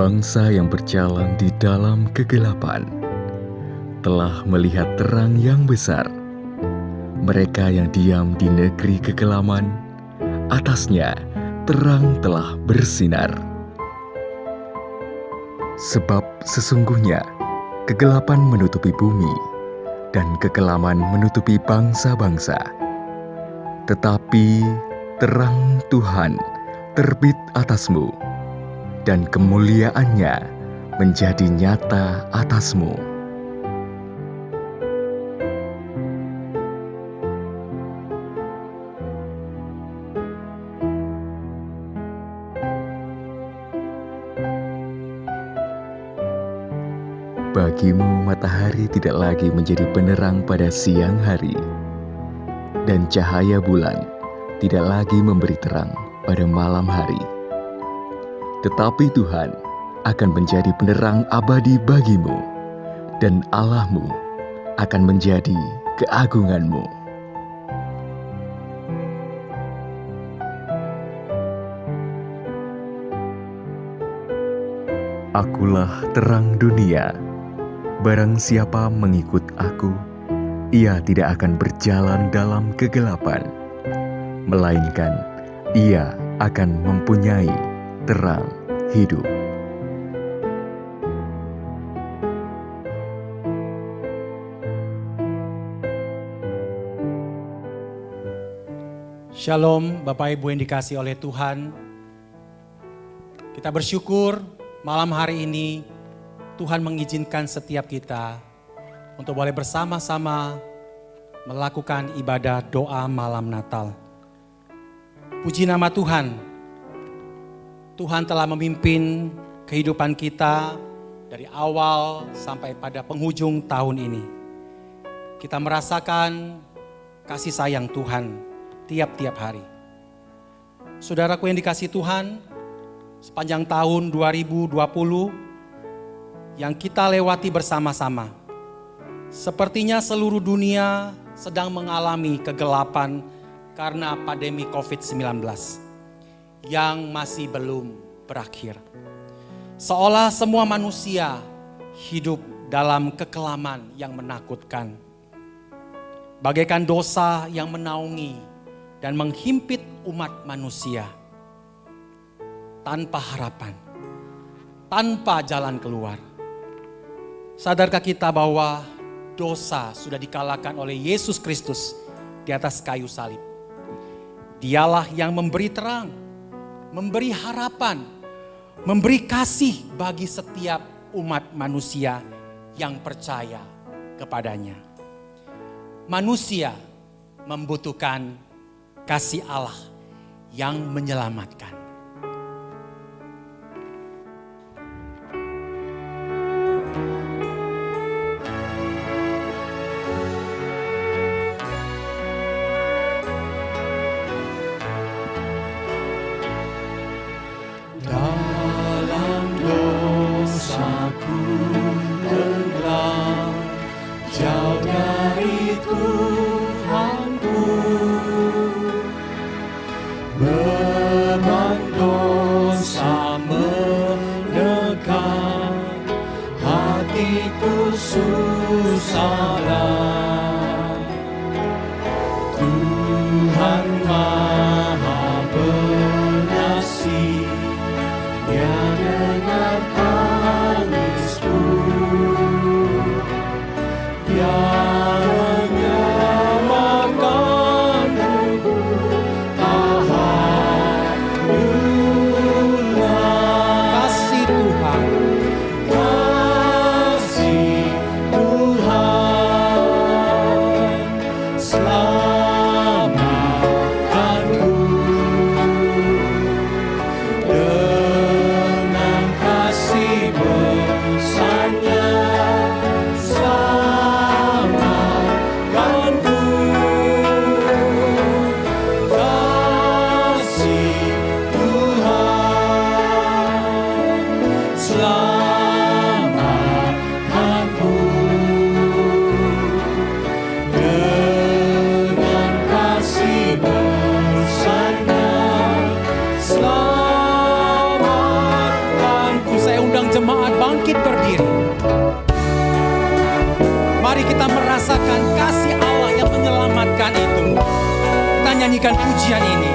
Bangsa yang berjalan di dalam kegelapan telah melihat terang yang besar. Mereka yang diam di negeri kekelaman, atasnya terang telah bersinar. Sebab sesungguhnya kegelapan menutupi bumi dan kekelaman menutupi bangsa-bangsa. Tetapi terang Tuhan terbit atasmu, dan kemuliaannya menjadi nyata atasmu. Bagimu matahari tidak lagi menjadi penerang pada siang hari, dan cahaya bulan tidak lagi memberi terang pada malam hari. Tetapi Tuhan akan menjadi penerang abadi bagimu, dan Allahmu akan menjadi keagunganmu. Akulah terang dunia. Barang siapa mengikut aku, ia tidak akan berjalan dalam kegelapan, melainkan ia akan mempunyai terang hidup. Shalom Bapak Ibu yang dikasihi oleh Tuhan. Kita bersyukur malam hari ini Tuhan mengizinkan setiap kita untuk boleh bersama-sama melakukan ibadah doa malam Natal. Puji nama Tuhan. Tuhan telah memimpin kehidupan kita dari awal sampai pada penghujung tahun ini. Kita merasakan kasih sayang Tuhan tiap-tiap hari. Saudaraku yang dikasihi Tuhan, sepanjang tahun 2020 yang kita lewati bersama-sama, sepertinya seluruh dunia sedang mengalami kegelapan karena pandemi COVID-19 yang masih belum berakhir. Seolah semua manusia hidup dalam kekelaman yang menakutkan. Bagaikan dosa yang menaungi dan menghimpit umat manusia. Tanpa harapan, tanpa jalan keluar. Sadarkah kita bahwa dosa sudah dikalahkan oleh Yesus Kristus di atas kayu salib? Dialah yang memberi terang, memberi harapan, memberi kasih bagi setiap umat manusia yang percaya kepadanya. Manusia membutuhkan kasih Allah yang menyelamatkan. merasakan kasih Allah yang menyelamatkan itu. Kita nyanyikan pujian ini.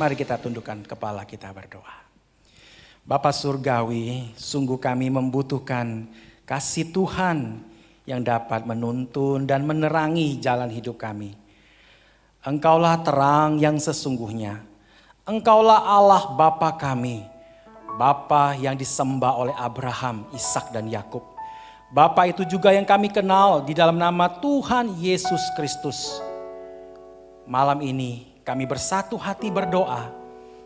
Mari kita tundukkan kepala, kita berdoa. Bapa Surgawi, sungguh kami membutuhkan kasih Tuhan yang dapat menuntun dan menerangi jalan hidup kami. Engkaulah terang yang sesungguhnya. Engkaulah Allah Bapa kami. Bapa yang disembah oleh Abraham, Ishak dan Yakub. Bapa itu juga yang kami kenal di dalam nama Tuhan Yesus Kristus. Malam ini kami bersatu hati berdoa,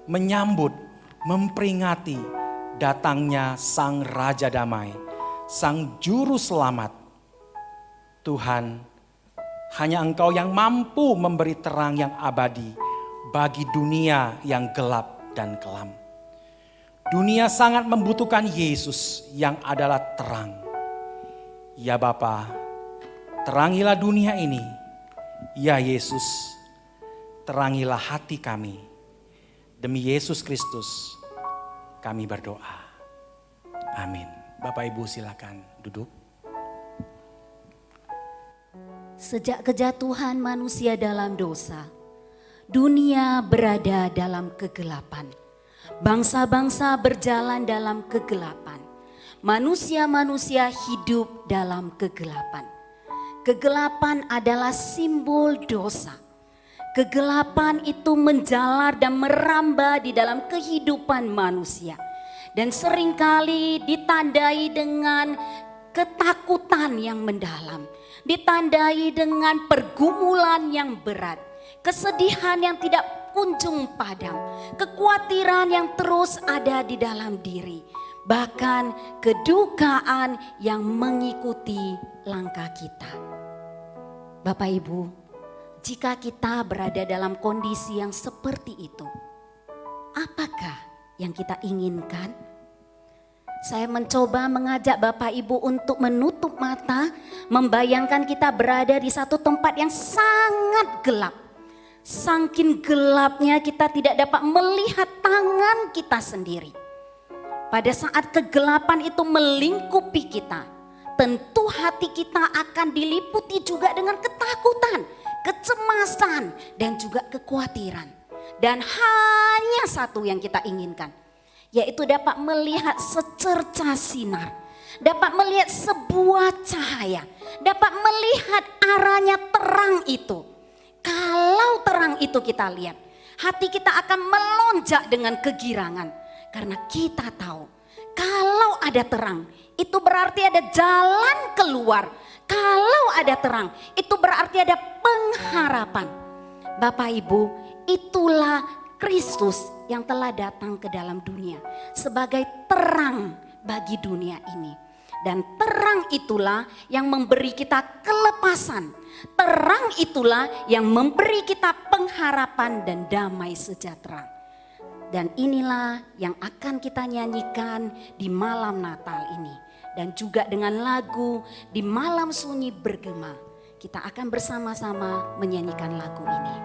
menyambut, memperingati datangnya Sang Raja Damai, Sang Juru Selamat. Tuhan, hanya Engkau yang mampu memberi terang yang abadi bagi dunia yang gelap dan kelam. Dunia sangat membutuhkan Yesus yang adalah terang. Ya Bapa, terangilah dunia ini. Ya Yesus, terangilah hati kami. Demi Yesus Kristus kami berdoa. Amin. Bapak Ibu silakan duduk. Sejak kejatuhan manusia dalam dosa, dunia berada dalam kegelapan. Bangsa-bangsa berjalan dalam kegelapan. Manusia-manusia hidup dalam kegelapan. Kegelapan adalah simbol dosa. Kegelapan itu menjalar dan merambah di dalam kehidupan manusia. Dan seringkali ditandai dengan ketakutan yang mendalam. Ditandai dengan pergumulan yang berat. Kesedihan yang tidak kunjung padam. Kekhawatiran yang terus ada di dalam diri. Bahkan kedukaan yang mengikuti langkah kita. Bapak Ibu, jika kita berada dalam kondisi yang seperti itu, apakah yang kita inginkan? Saya mencoba mengajak Bapak Ibu untuk menutup mata, membayangkan kita berada di satu tempat yang sangat gelap, Sangkin gelapnya kita tidak dapat melihat tangan kita sendiri. Pada saat kegelapan itu melingkupi kita, tentu hati kita akan diliputi juga dengan ketakutan, kecemasan, dan juga kekhawatiran. Dan hanya satu yang kita inginkan, yaitu dapat melihat secercah sinar, dapat melihat sebuah cahaya, dapat melihat arahnya terang itu. Kalau terang itu kita lihat, hati kita akan melonjak dengan kegirangan. Karena kita tahu, kalau ada terang, itu berarti ada jalan keluar. Kalau ada terang, itu berarti ada pengharapan. Bapak Ibu, itulah Kristus yang telah datang ke dalam dunia sebagai terang bagi dunia ini. Dan terang itulah yang memberi kita kelepasan. Terang itulah yang memberi kita pengharapan dan damai sejahtera. Dan inilah yang akan kita nyanyikan di malam Natal ini. Dan juga dengan lagu di malam sunyi bergema. Kita akan bersama-sama menyanyikan lagu ini.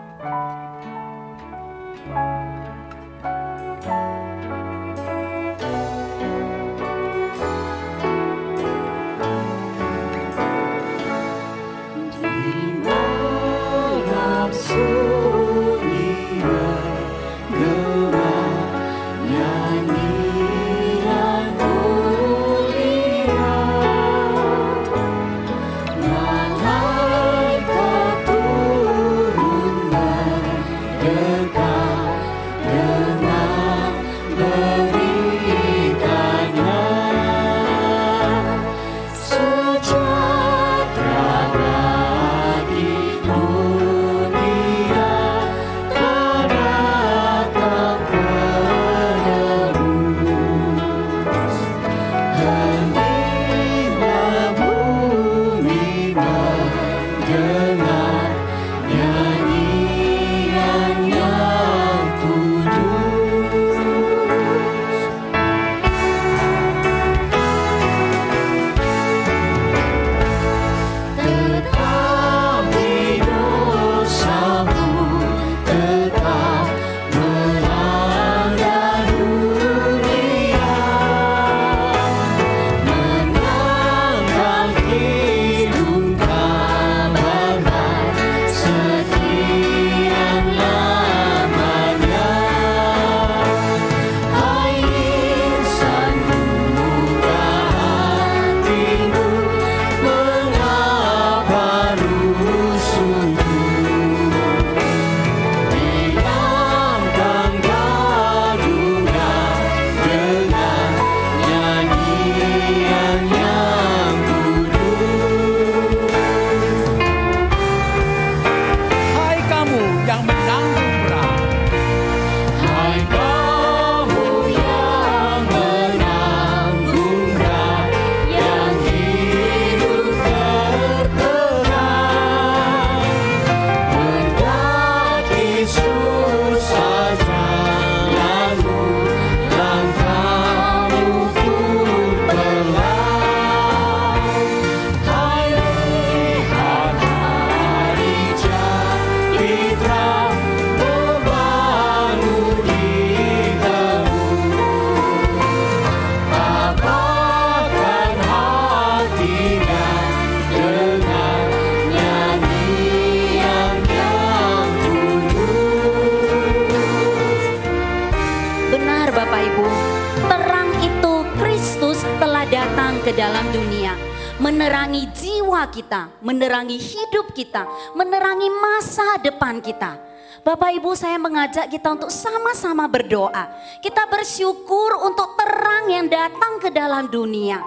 ke dalam dunia, menerangi jiwa kita, menerangi hidup kita, menerangi masa depan kita. Bapak Ibu, saya mengajak kita untuk sama-sama berdoa. Kita bersyukur untuk terang yang datang ke dalam dunia.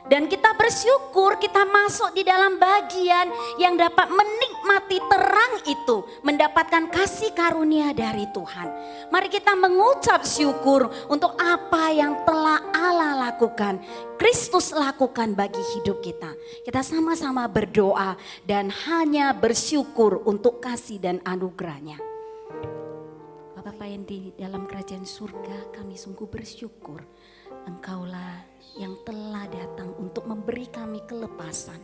Dan kita bersyukur kita masuk di dalam bagian yang dapat menikmati terang itu, mendapatkan kasih karunia dari Tuhan. Mari kita mengucap syukur untuk apa yang telah Allah lakukan, Kristus lakukan bagi hidup kita. Kita sama-sama berdoa dan hanya bersyukur untuk kasih dan anugerahnya. Bapa yang di dalam kerajaan surga, kami sungguh bersyukur. Engkaulah yang telah datang untuk memberi kami kelepasan.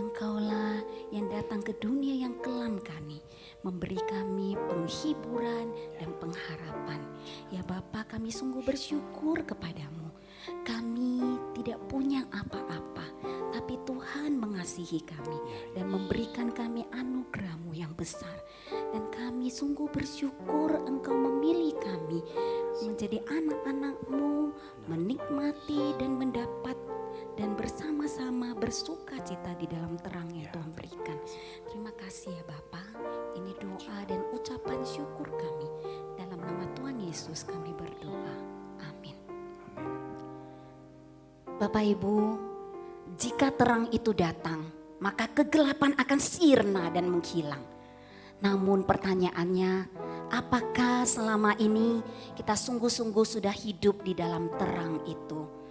Engkaulah yang datang ke dunia yang kelam kami, memberi kami penghiburan dan pengharapan. Ya Bapa, kami sungguh bersyukur kepadamu. Kami tidak punya apa-apa, tapi Tuhan mengasihi kami dan memberikan kami anugerah-Mu yang besar. Dan kami sungguh bersyukur Engkau memilih kami menjadi anak-anak-Mu, menikmati dan mendapat dan bersama-sama bersuka cita di dalam terang yang Tuhan berikan. Terima kasih ya Bapa. Ini doa dan ucapan syukur kami. Dalam nama Tuhan Yesus kami berdoa. Amin. Bapak Ibu, jika terang itu datang, maka kegelapan akan sirna dan menghilang. Namun pertanyaannya, apakah selama ini kita sungguh-sungguh sudah hidup di dalam terang itu?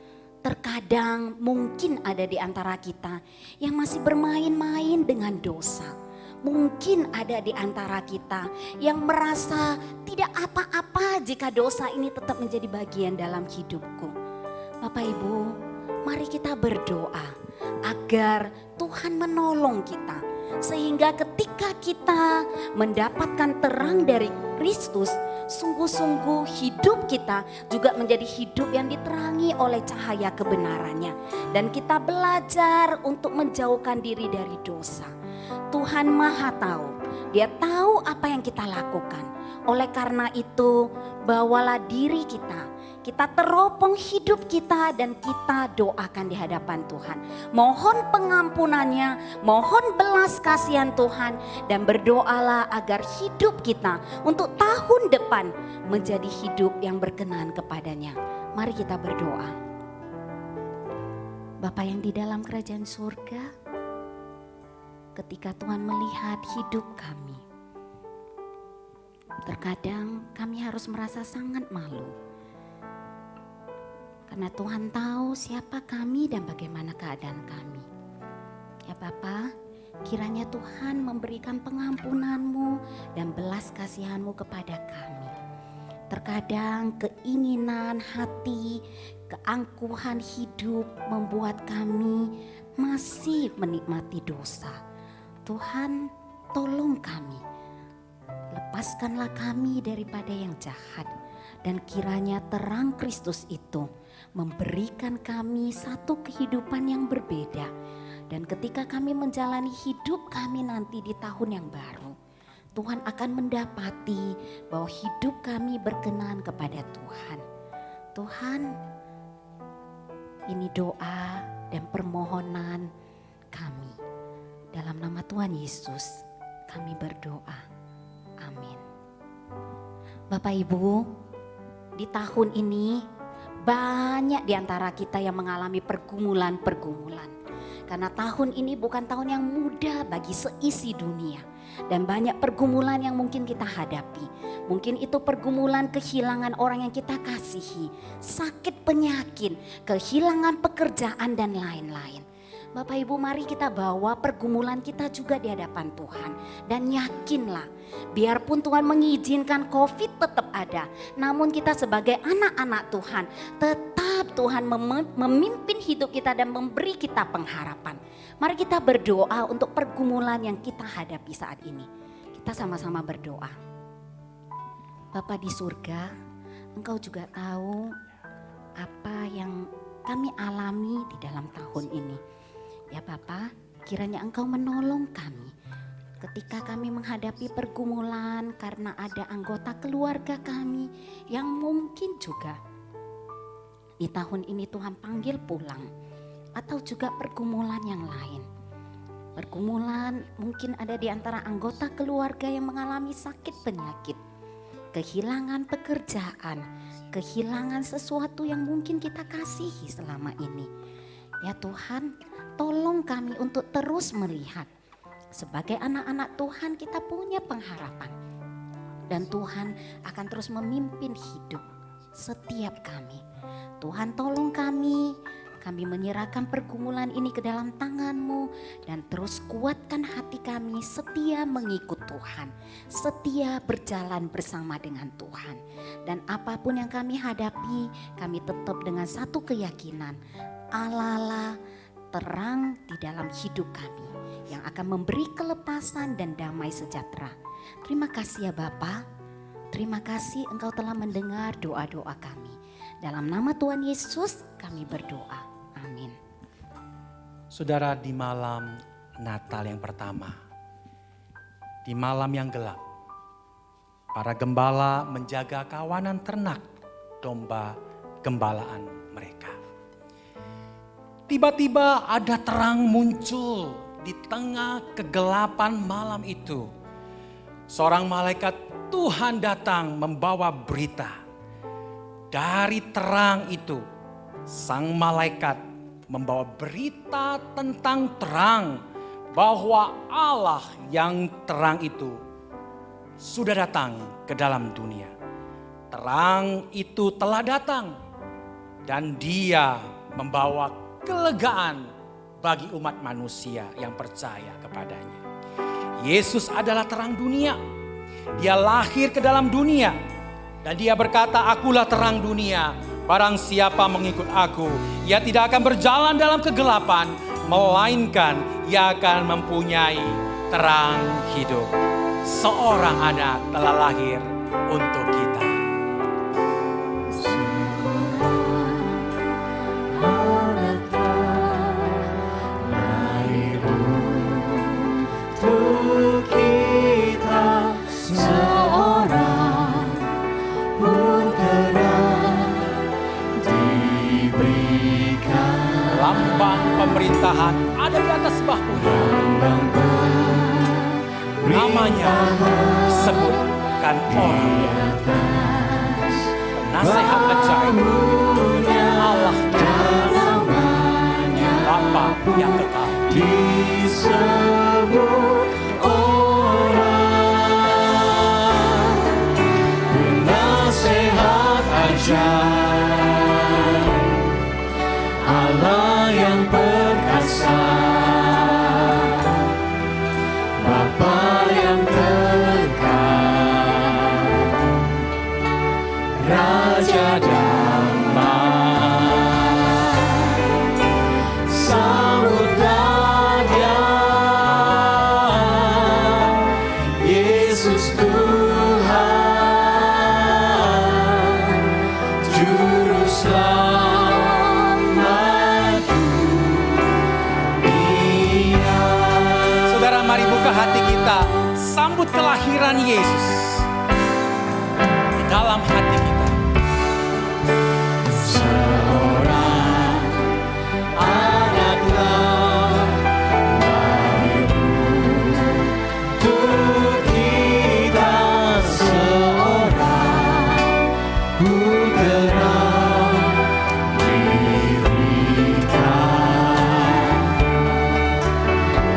Terkadang mungkin ada di antara kita yang masih bermain-main dengan dosa. Mungkin ada di antara kita yang merasa tidak apa-apa jika dosa ini tetap menjadi bagian dalam hidupku. Bapak Ibu, mari kita berdoa agar Tuhan menolong kita. Sehingga ketika kita mendapatkan terang dari Kristus, sungguh-sungguh hidup kita juga menjadi hidup yang diterangi oleh cahaya kebenarannya. Dan kita belajar untuk menjauhkan diri dari dosa. Tuhan Maha tahu, Dia tahu apa yang kita lakukan. Oleh karena itu, bawalah diri kita teropong hidup kita dan kita doakan di hadapan Tuhan. Mohon pengampunannya, mohon belas kasihan Tuhan, dan berdoalah agar hidup kita untuk tahun depan menjadi hidup yang berkenan kepadanya. Mari kita berdoa. Bapa yang di dalam kerajaan surga, ketika Tuhan melihat hidup kami, terkadang kami harus merasa sangat malu. Karena Tuhan tahu siapa kami dan bagaimana keadaan kami. Ya Bapa, kiranya Tuhan memberikan pengampunan-Mu dan belas kasihan-Mu kepada kami. Terkadang keinginan hati, keangkuhan hidup membuat kami masih menikmati dosa. Tuhan, tolong kami. Lepaskanlah kami daripada yang jahat. Dan kiranya terang Kristus itu memberikan kami satu kehidupan yang berbeda. Dan ketika kami menjalani hidup kami nanti di tahun yang baru, Tuhan akan mendapati bahwa hidup kami berkenan kepada Tuhan. Tuhan, ini doa dan permohonan kami. Dalam nama Tuhan Yesus kami berdoa. Amin. Bapak Ibu, di tahun ini banyak di antara kita yang mengalami pergumulan-pergumulan. Karena tahun ini bukan tahun yang mudah bagi seisi dunia. Dan banyak pergumulan yang mungkin kita hadapi. Mungkin itu pergumulan kehilangan orang yang kita kasihi, sakit penyakit, kehilangan pekerjaan dan lain-lain. Bapak Ibu, mari kita bawa pergumulan kita juga di hadapan Tuhan. Dan yakinlah, biarpun Tuhan mengizinkan COVID tetap ada. Namun kita sebagai anak-anak Tuhan, tetap Tuhan memimpin hidup kita dan memberi kita pengharapan. Mari kita berdoa untuk pergumulan yang kita hadapi saat ini. Kita sama-sama berdoa. Bapa di surga, Engkau juga tahu apa yang kami alami di dalam tahun ini. Ya Bapa, kiranya Engkau menolong kami ketika kami menghadapi pergumulan karena ada anggota keluarga kami yang mungkin juga di tahun ini Tuhan panggil pulang, atau juga pergumulan yang lain. Pergumulan mungkin ada di antara anggota keluarga yang mengalami sakit penyakit, kehilangan pekerjaan, kehilangan sesuatu yang mungkin kita kasihi selama ini. Ya Tuhan, tolong kami untuk terus melihat. Sebagai anak-anak Tuhan kita punya pengharapan. Dan Tuhan akan terus memimpin hidup setiap kami. Tuhan tolong kami menyerahkan pergumulan ini ke dalam tangan-Mu. Dan terus kuatkan hati kami setia mengikut Tuhan. Setia berjalan bersama dengan Tuhan. Dan apapun yang kami hadapi, kami tetap dengan satu keyakinan. Allah terang di dalam hidup kami yang akan memberi kelepasan dan damai sejahtera. Terima kasih ya Bapa. Terima kasih Engkau telah mendengar doa-doa kami. Dalam nama Tuhan Yesus kami berdoa. Amin. Saudara, di malam Natal yang pertama, di malam yang gelap, para gembala menjaga kawanan ternak domba gembalaan mereka. Tiba-tiba ada terang muncul di tengah kegelapan malam itu. Seorang malaikat Tuhan datang membawa berita. Dari terang itu, sang malaikat membawa berita tentang terang, bahwa Allah yang terang itu sudah datang ke dalam dunia. Terang itu telah datang dan dia membawa kelegaan bagi umat manusia yang percaya kepadanya. Yesus adalah terang dunia. Dia lahir ke dalam dunia dan dia berkata, "Akulah terang dunia. Barang siapa mengikut aku, ia tidak akan berjalan dalam kegelapan, melainkan ia akan mempunyai terang hidup." Seorang anak telah lahir untuk kita. Lambang pemerintahan ada di atas bahunya. Namanya disebutkan orang. Penasehat ajaib, Allah Bapa yang kekal. Disebut orang, penasehat ajaib, Allah yang perkasa, Bapa yang kekal, Raja damai, sambutlah Dia, Yesus Tuhan, Juru Selamat dunia. Saudara, mari buka hati kita, sambut kelahiran Yesus di dalam hati kita. Seorang anaklah lahir untuk kita, seorang putera diberikan,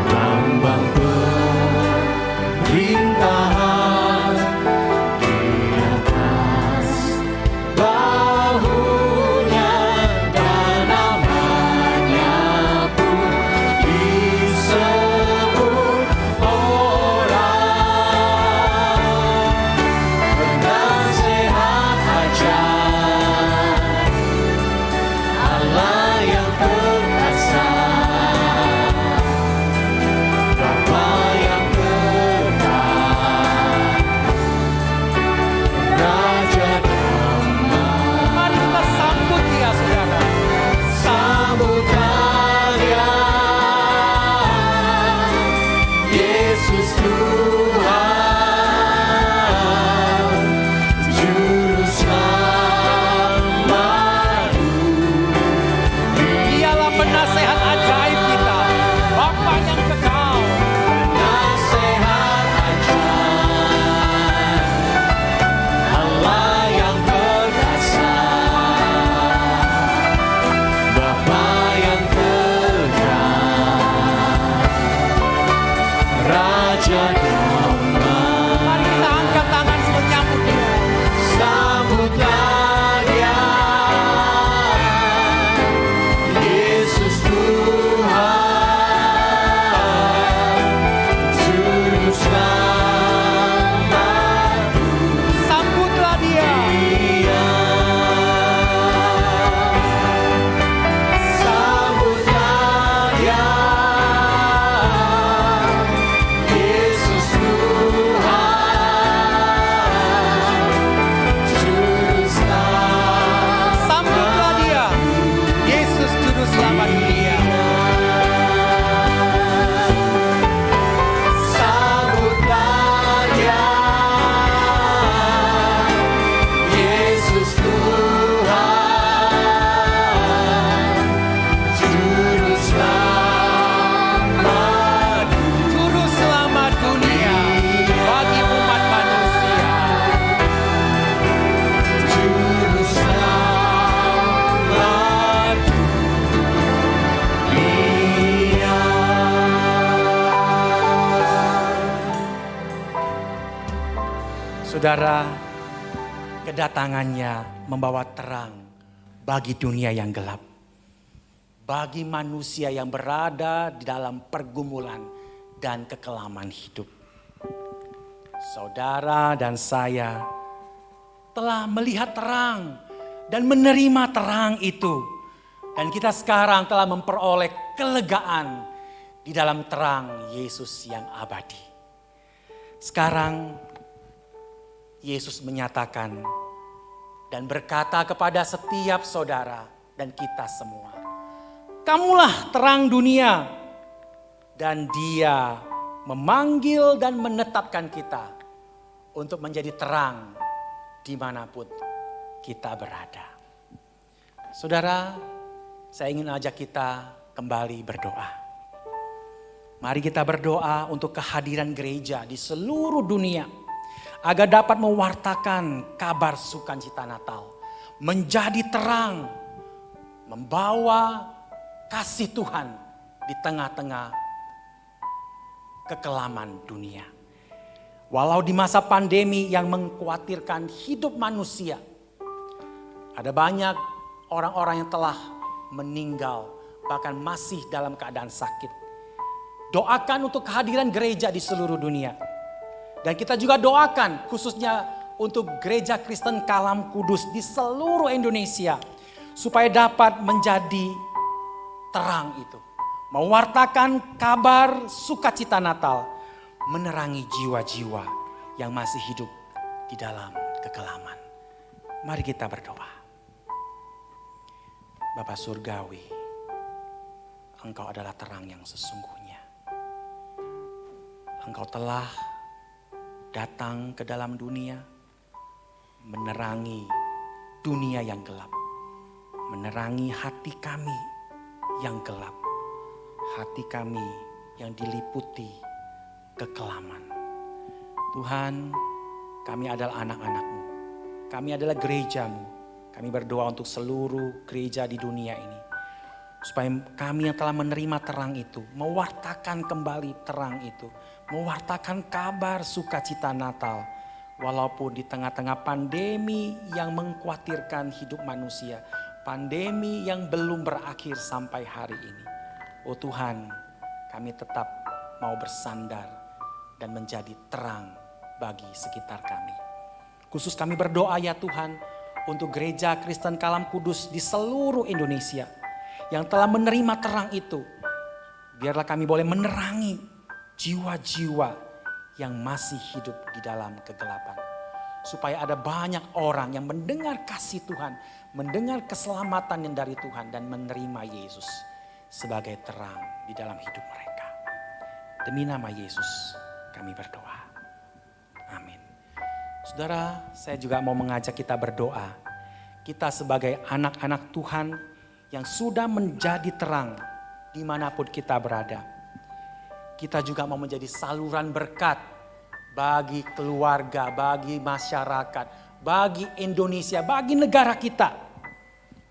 lambang pemerintahan di atas Saudara, kedatangannya membawa terang bagi dunia yang gelap. Bagi manusia yang berada di dalam pergumulan dan kekelaman hidup. Saudara dan saya telah melihat terang dan menerima terang itu. Dan kita sekarang telah memperoleh kelegaan di dalam terang Yesus yang abadi. Sekarang Yesus menyatakan dan berkata kepada setiap saudara dan kita semua, kamulah terang dunia. Dan Dia memanggil dan menetapkan kita untuk menjadi terang dimanapun kita berada. Saudara, saya ingin ajak kita kembali berdoa. Mari kita berdoa untuk kehadiran gereja di seluruh dunia, agar dapat mewartakan kabar sukacita Natal, menjadi terang, membawa kasih Tuhan di tengah-tengah kekelaman dunia. Walau di masa pandemi yang mengkhawatirkan hidup manusia, ada banyak orang-orang yang telah meninggal, bahkan masih dalam keadaan sakit. Doakan untuk kehadiran gereja di seluruh dunia. Dan kita juga doakan khususnya untuk Gereja Kristen Kalam Kudus di seluruh Indonesia, supaya dapat menjadi terang itu. Mewartakan kabar sukacita Natal, menerangi jiwa-jiwa yang masih hidup di dalam kekelaman. Mari kita berdoa. Bapa Surgawi, Engkau adalah terang yang sesungguhnya. Engkau telah datang ke dalam dunia, menerangi dunia yang gelap, menerangi hati kami yang gelap, hati kami yang diliputi kekelaman. Tuhan, kami adalah anak-anak-Mu, kami adalah gereja-Mu. Kami berdoa untuk seluruh gereja di dunia ini, supaya kami yang telah menerima terang itu, mewartakan kembali terang itu, mewartakan kabar sukacita Natal. Walaupun di tengah-tengah pandemi yang mengkhawatirkan hidup manusia, pandemi yang belum berakhir sampai hari ini. Oh Tuhan, kami tetap mau bersandar dan menjadi terang bagi sekitar kami. Khusus kami berdoa ya Tuhan, untuk Gereja Kristen Kalam Kudus di seluruh Indonesia yang telah menerima terang itu. Biarlah kami boleh menerangi jiwa-jiwa yang masih hidup di dalam kegelapan. Supaya ada banyak orang yang mendengar kasih Tuhan, mendengar keselamatan yang dari Tuhan dan menerima Yesus sebagai terang di dalam hidup mereka. Demi nama Yesus kami berdoa. Amin. Saudara, saya juga mau mengajak kita berdoa. Kita sebagai anak-anak Tuhan yang sudah menjadi terang dimanapun kita berada. Kita juga mau menjadi saluran berkat bagi keluarga, bagi masyarakat, bagi Indonesia, bagi negara kita.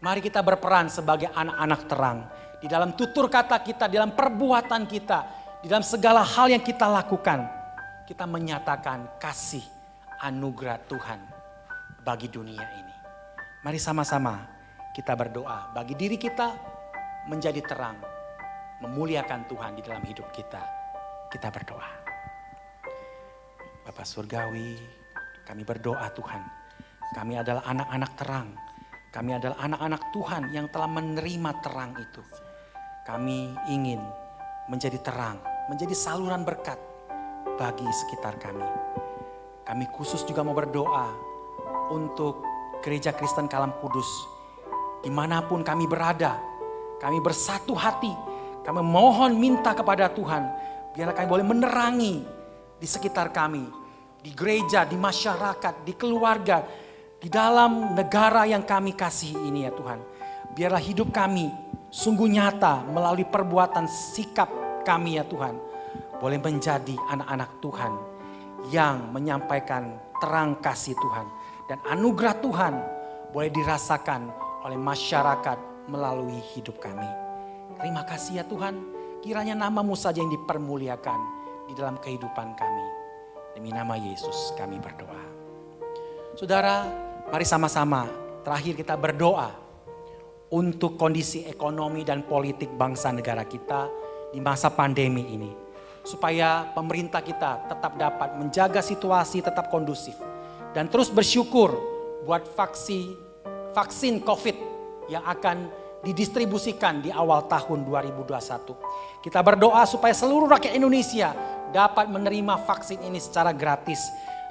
Mari kita berperan sebagai anak-anak terang. Di dalam tutur kata kita, di dalam perbuatan kita, di dalam segala hal yang kita lakukan. Kita menyatakan kasih anugerah Tuhan bagi dunia ini. Mari sama-sama kita berdoa bagi diri kita menjadi terang, memuliakan Tuhan di dalam hidup kita. Kita berdoa. Bapa Surgawi, kami berdoa Tuhan. Kami adalah anak-anak terang. Kami adalah anak-anak Tuhan yang telah menerima terang itu. Kami ingin menjadi terang, menjadi saluran berkat bagi sekitar kami. Kami khusus juga mau berdoa untuk Gereja Kristen Kalam Kudus. Dimanapun kami berada, kami bersatu hati. Kami mohon minta kepada Tuhan, biarlah kami boleh menerangi di sekitar kami. Di gereja, di masyarakat, di keluarga, di dalam negara yang kami kasihi ini ya Tuhan. Biarlah hidup kami sungguh nyata melalui perbuatan sikap kami ya Tuhan. Boleh menjadi anak-anak Tuhan yang menyampaikan terang kasih Tuhan. Dan anugerah Tuhan boleh dirasakan oleh masyarakat melalui hidup kami. Terima kasih ya Tuhan. Kiranya nama-Mu saja yang dipermuliakan di dalam kehidupan kami. Demi nama Yesus kami berdoa. Saudara, mari sama-sama terakhir kita berdoa untuk kondisi ekonomi dan politik bangsa negara kita di masa pandemi ini. Supaya pemerintah kita tetap dapat menjaga situasi tetap kondusif. Dan terus bersyukur buat vaksin COVID yang akan didistribusikan di awal tahun 2021. Kita berdoa supaya seluruh rakyat Indonesia dapat menerima vaksin ini secara gratis.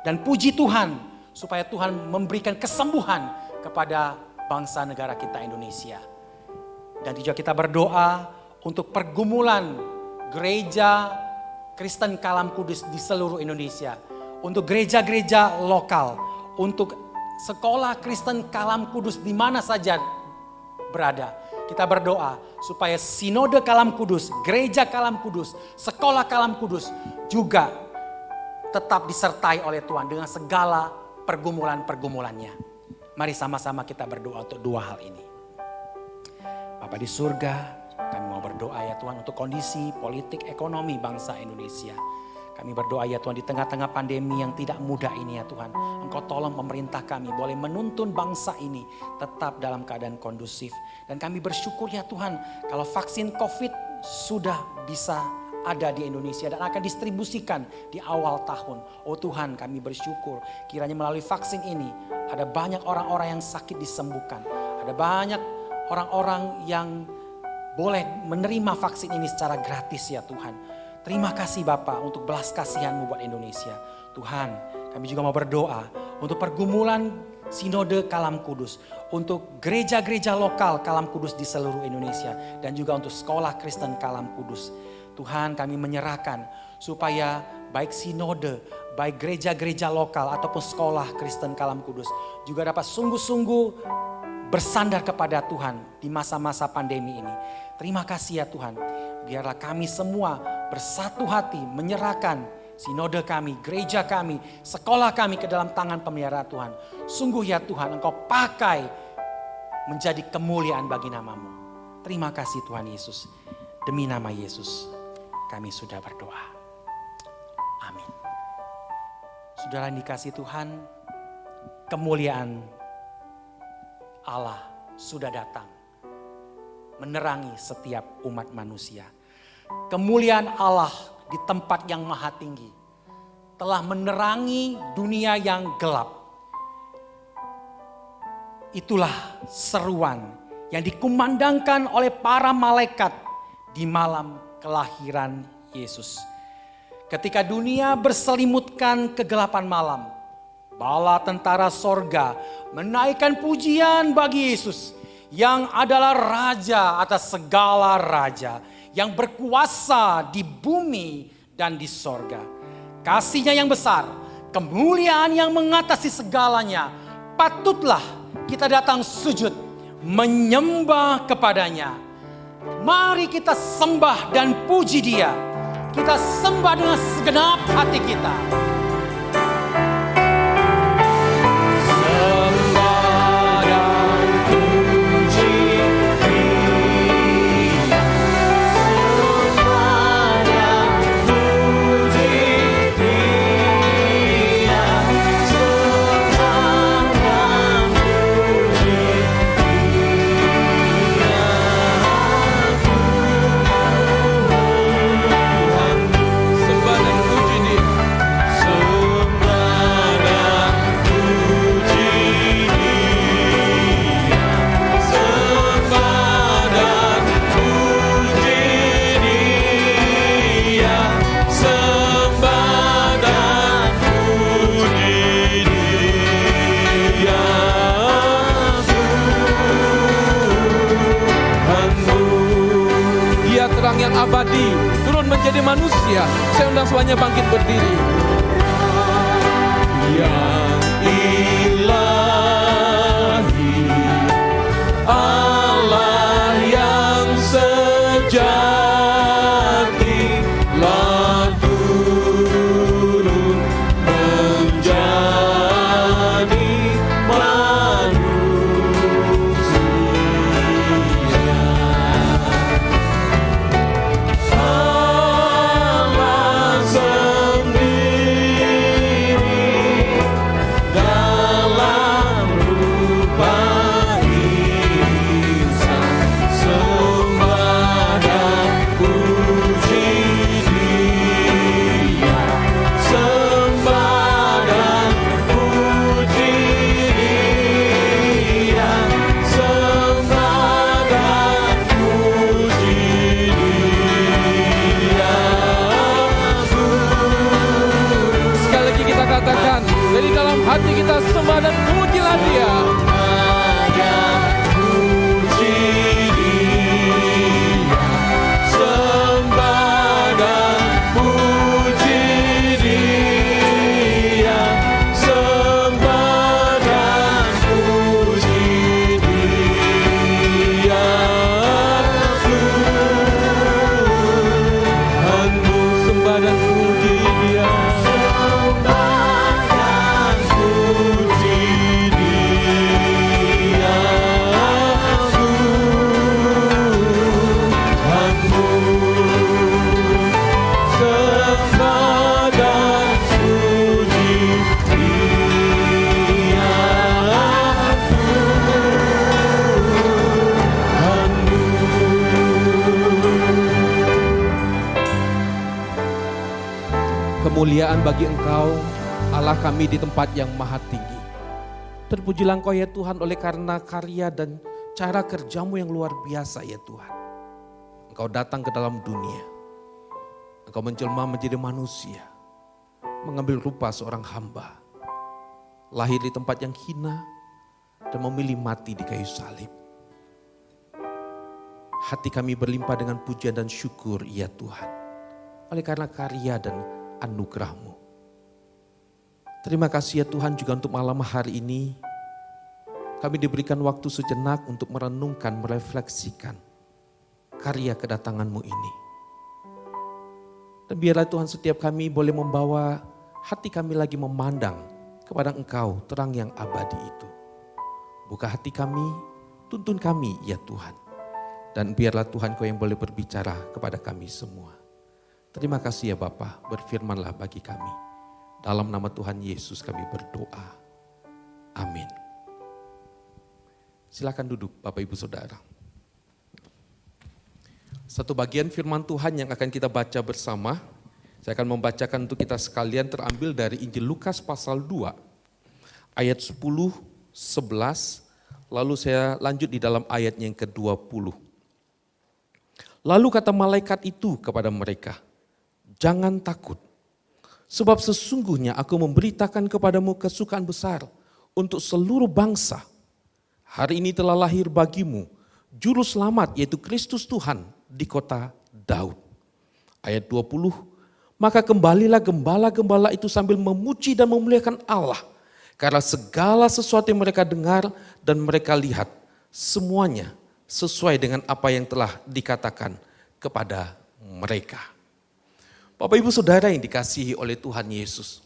Dan puji Tuhan supaya Tuhan memberikan kesembuhan kepada bangsa negara kita Indonesia. Dan juga kita berdoa untuk pergumulan gereja Kristen Kalam Kudus di seluruh Indonesia. Untuk gereja-gereja lokal, untuk sekolah Kristen Kalam Kudus di mana saja berada. Kita berdoa supaya sinode Kalam Kudus, gereja Kalam Kudus, sekolah Kalam Kudus juga tetap disertai oleh Tuhan dengan segala pergumulan-pergumulannya. Mari sama-sama kita berdoa untuk dua hal ini. Bapa di surga, kami mau berdoa ya Tuhan untuk kondisi politik ekonomi bangsa Indonesia. Kami berdoa ya Tuhan di tengah-tengah pandemi yang tidak mudah ini ya Tuhan. Engkau tolong pemerintah kami boleh menuntun bangsa ini tetap dalam keadaan kondusif. Dan kami bersyukur ya Tuhan kalau vaksin COVID sudah bisa ada di Indonesia dan akan distribusikan di awal tahun. Oh Tuhan, kami bersyukur kiranya melalui vaksin ini ada banyak orang-orang yang sakit disembuhkan. Ada banyak orang-orang yang boleh menerima vaksin ini secara gratis ya Tuhan. Terima kasih Bapa untuk belas kasihan-Mu buat Indonesia. Tuhan, kami juga mau berdoa untuk pergumulan sinode Kalam Kudus. Untuk gereja-gereja lokal Kalam Kudus di seluruh Indonesia. Dan juga untuk sekolah Kristen Kalam Kudus. Tuhan, kami menyerahkan supaya baik sinode, baik gereja-gereja lokal ataupun sekolah Kristen Kalam Kudus juga dapat sungguh-sungguh bersandar kepada Tuhan di masa-masa pandemi ini. Terima kasih ya Tuhan. Biarlah kami semua bersatu hati menyerahkan sinode kami, gereja kami, sekolah kami ke dalam tangan pemeliharaan Tuhan. Sungguh ya Tuhan, Engkau pakai menjadi kemuliaan bagi nama-Mu. Terima kasih Tuhan Yesus. Demi nama Yesus kami sudah berdoa. Amin. Saudara yang dikasihi Tuhan, kemuliaan Allah sudah datang menerangi setiap umat manusia. Kemuliaan Allah di tempat yang maha tinggi telah menerangi dunia yang gelap. Itulah seruan yang dikumandangkan oleh para malaikat di malam kelahiran Yesus. Ketika dunia berselimutkan kegelapan malam, bala tentara sorga menaikkan pujian bagi Yesus yang adalah raja atas segala raja, yang berkuasa di bumi dan di sorga. Kasih-Nya yang besar, kemuliaan yang mengatasi segalanya, patutlah kita datang sujud menyembah kepadanya. Mari kita sembah dan puji Dia. Kita sembah dengan segenap hati kita. Yang abadi turun menjadi manusia. Saya undang semuanya bangkit berdiri. Yang ilahi, Allah yang sejati, lah turun menjadi manusia. Kemuliaan bagi Engkau, Allah kami di tempat yang maha tinggi. Terpujilah Engkau ya Tuhan oleh karena karya dan cara kerja-Mu yang luar biasa ya Tuhan. Engkau datang ke dalam dunia. Engkau menjelma menjadi manusia. Mengambil rupa seorang hamba. Lahir di tempat yang hina dan memilih mati di kayu salib. Hati kami berlimpah dengan pujian dan syukur ya Tuhan. Oleh karena karya dan anugerah-Mu. Terima kasih ya Tuhan juga untuk malam hari ini. Kami diberikan waktu sejenak untuk merenungkan, merefleksikan karya kedatangan-Mu ini. Dan biarlah Tuhan setiap kami boleh membawa hati kami lagi memandang kepada Engkau terang yang abadi itu. Buka hati kami, tuntun kami ya Tuhan. Dan biarlah Tuhan Kau yang boleh berbicara kepada kami semua. Terima kasih ya Bapa, berfirmanlah bagi kami. Dalam nama Tuhan Yesus kami berdoa. Amin. Silakan duduk Bapak Ibu Saudara. Satu bagian firman Tuhan yang akan kita baca bersama. Saya akan membacakan untuk kita sekalian terambil dari Injil Lukas pasal 2. Ayat 10, 11, lalu saya lanjut di dalam ayatnya yang ke-20. Lalu kata malaikat itu kepada mereka, jangan takut. Sebab sesungguhnya aku memberitakan kepadamu kesukaan besar untuk seluruh bangsa. Hari ini telah lahir bagimu juru selamat yaitu Kristus Tuhan di kota Daud. Ayat 20, maka kembalilah gembala-gembala itu sambil memuji dan memuliakan Allah. Karena segala sesuatu yang mereka dengar dan mereka lihat, semuanya sesuai dengan apa yang telah dikatakan kepada mereka. Bapak Ibu Saudara yang dikasihi oleh Tuhan Yesus.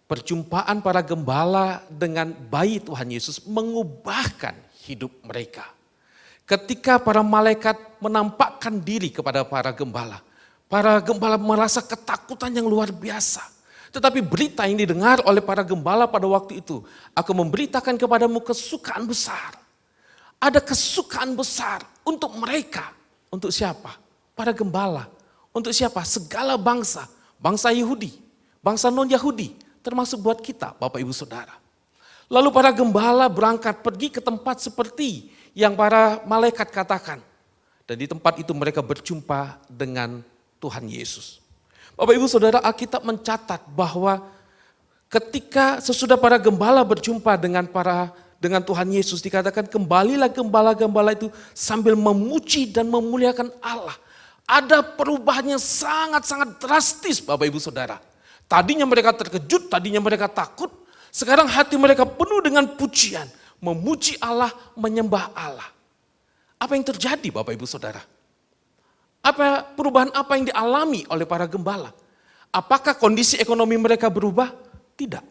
Perjumpaan para gembala dengan bayi Tuhan Yesus mengubahkan hidup mereka. Ketika para malaikat menampakkan diri kepada para gembala merasa ketakutan yang luar biasa. Tetapi berita yang didengar oleh para gembala pada waktu itu, aku memberitakan kepadamu kesukaan besar. Ada kesukaan besar untuk mereka. Untuk siapa? Para gembala. Untuk siapa? Segala bangsa. Bangsa Yahudi, bangsa non-Yahudi. Termasuk buat kita, Bapak Ibu Saudara. Lalu para gembala berangkat pergi ke tempat seperti yang para malaikat katakan. Dan di tempat itu mereka berjumpa dengan Tuhan Yesus. Bapak Ibu Saudara, Alkitab mencatat bahwa ketika sesudah para gembala berjumpa dengan Tuhan Yesus, dikatakan kembalilah gembala-gembala itu sambil memuji dan memuliakan Allah. Ada perubahan yang sangat-sangat drastis Bapak Ibu Saudara. Tadinya mereka terkejut, tadinya mereka takut. Sekarang hati mereka penuh dengan pujian. Memuji Allah, menyembah Allah. Apa yang terjadi Bapak Ibu Saudara? Perubahan apa yang dialami oleh para gembala? Apakah kondisi ekonomi mereka berubah? Tidak.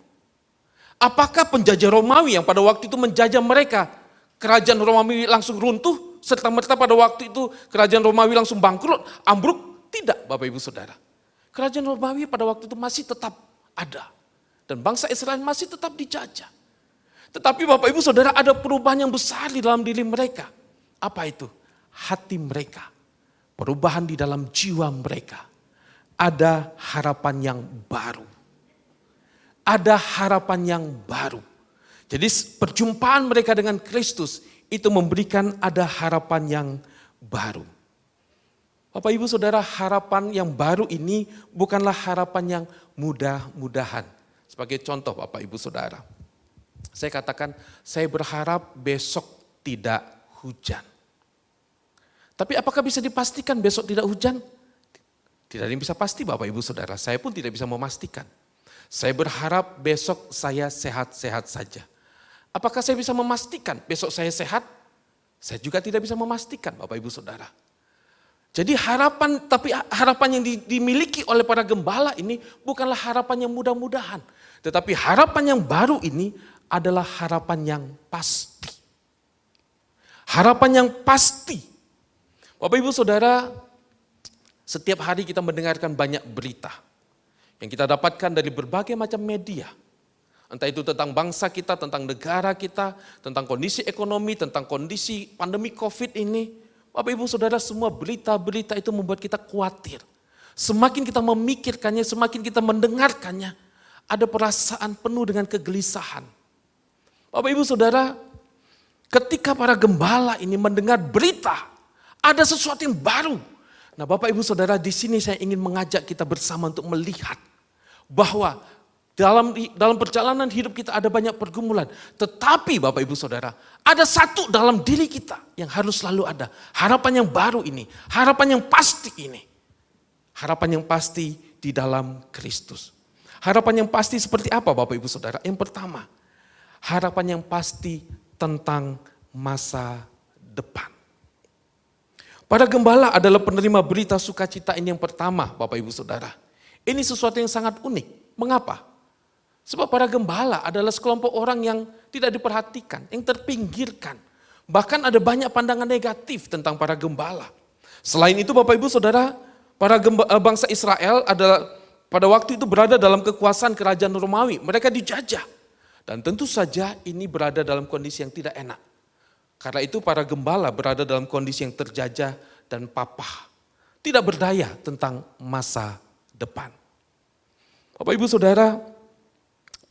Apakah penjajah Romawi yang pada waktu itu menjajah mereka, kerajaan Romawi langsung runtuh, serta-merta pada waktu itu kerajaan Romawi langsung bangkrut, ambruk? Tidak Bapak Ibu Saudara. Kerajaan Romawi pada waktu itu masih tetap ada. Dan bangsa Israel masih tetap dijajah. Tetapi Bapak Ibu Saudara, ada perubahan yang besar di dalam diri mereka. Apa itu? Hati mereka. Perubahan di dalam jiwa mereka. Ada harapan yang baru. Ada harapan yang baru. Jadi perjumpaan mereka dengan Kristus itu memberikan ada harapan yang baru. Bapak Ibu Saudara, harapan yang baru ini bukanlah harapan yang mudah-mudahan. Sebagai contoh Bapak Ibu Saudara, saya katakan saya berharap besok tidak hujan. Tapi apakah bisa dipastikan besok tidak hujan? Tidak ada yang bisa pasti Bapak Ibu Saudara, saya pun tidak bisa memastikan. Saya berharap besok saya sehat-sehat saja. Apakah saya bisa memastikan besok saya sehat? Saya juga tidak bisa memastikan Bapak Ibu Saudara. Jadi harapan yang dimiliki oleh para gembala ini bukanlah harapan yang mudah-mudahan. Tetapi harapan yang baru ini adalah harapan yang pasti. Harapan yang pasti. Bapak Ibu Saudara, setiap hari kita mendengarkan banyak berita yang kita dapatkan dari berbagai macam media. Entah itu tentang bangsa kita, tentang negara kita, tentang kondisi ekonomi, tentang kondisi pandemi COVID ini. Bapak Ibu Saudara, semua berita-berita itu membuat kita khawatir. Semakin kita memikirkannya, semakin kita mendengarkannya, ada perasaan penuh dengan kegelisahan. Bapak Ibu Saudara, ketika para gembala ini mendengar berita, ada sesuatu yang baru. Nah Bapak Ibu Saudara, di sini saya ingin mengajak kita bersama untuk melihat bahwa dalam perjalanan hidup kita ada banyak pergumulan. Tetapi Bapak Ibu Saudara, ada satu dalam diri kita yang harus selalu ada. Harapan yang baru ini, harapan yang pasti ini. Harapan yang pasti di dalam Kristus. Harapan yang pasti seperti apa Bapak Ibu Saudara? Yang pertama, harapan yang pasti tentang masa depan. Para gembala adalah penerima berita sukacita ini yang pertama Bapak Ibu Saudara. Ini sesuatu yang sangat unik. Mengapa? Sebab para gembala adalah sekelompok orang yang tidak diperhatikan, yang terpinggirkan. Bahkan ada banyak pandangan negatif tentang para gembala. Selain itu Bapak Ibu Saudara, para bangsa Israel adalah pada waktu itu berada dalam kekuasaan kerajaan Romawi. Mereka dijajah. Dan tentu saja ini berada dalam kondisi yang tidak enak. Karena itu para gembala berada dalam kondisi yang terjajah dan papah. Tidak berdaya tentang masa depan. Bapak Ibu Saudara,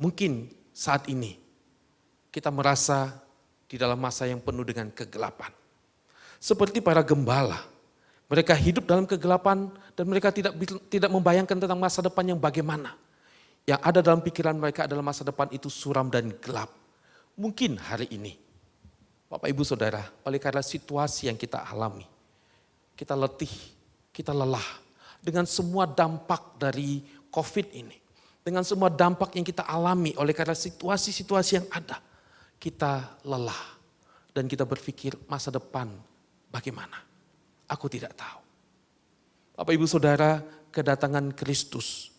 mungkin saat ini kita merasa di dalam masa yang penuh dengan kegelapan. Seperti para gembala, mereka hidup dalam kegelapan dan mereka tidak membayangkan tentang masa depan yang bagaimana. Yang ada dalam pikiran mereka adalah masa depan itu suram dan gelap. Mungkin hari ini, Bapak Ibu Saudara, oleh karena situasi yang kita alami, kita letih, kita lelah dengan semua dampak dari COVID ini. Dengan semua dampak yang kita alami oleh karena situasi-situasi yang ada. Kita lelah dan kita berpikir masa depan bagaimana? Aku tidak tahu. Bapak Ibu Saudara, kedatangan Kristus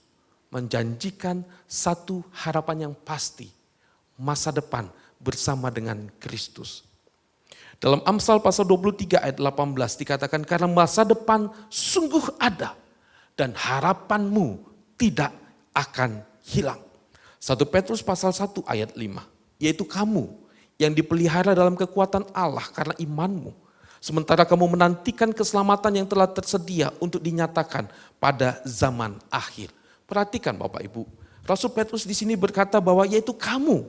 menjanjikan satu harapan yang pasti. Masa depan bersama dengan Kristus. Dalam Amsal pasal 23 ayat 18 dikatakan karena masa depan sungguh ada dan harapanmu tidak akan hilang. 1 Petrus pasal 1 ayat 5, yaitu kamu yang dipelihara dalam kekuatan Allah karena imanmu. Sementara kamu menantikan keselamatan yang telah tersedia untuk dinyatakan pada zaman akhir. Perhatikan Bapak Ibu, Rasul Petrus di sini berkata bahwa yaitu kamu,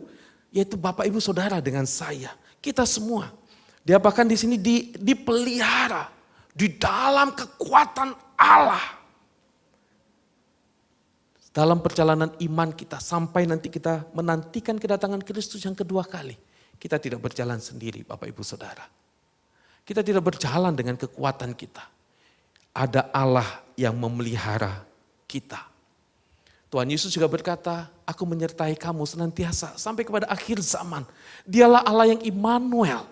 yaitu Bapak Ibu Saudara dengan saya, kita semua. Dia bahkan di sini dipelihara di dalam kekuatan Allah. Dalam perjalanan iman kita sampai nanti kita menantikan kedatangan Kristus yang kedua kali. Kita tidak berjalan sendiri Bapak Ibu Saudara. Kita tidak berjalan dengan kekuatan kita. Ada Allah yang memelihara kita. Tuhan Yesus juga berkata, aku menyertai kamu senantiasa sampai kepada akhir zaman. Dialah Allah yang Immanuel.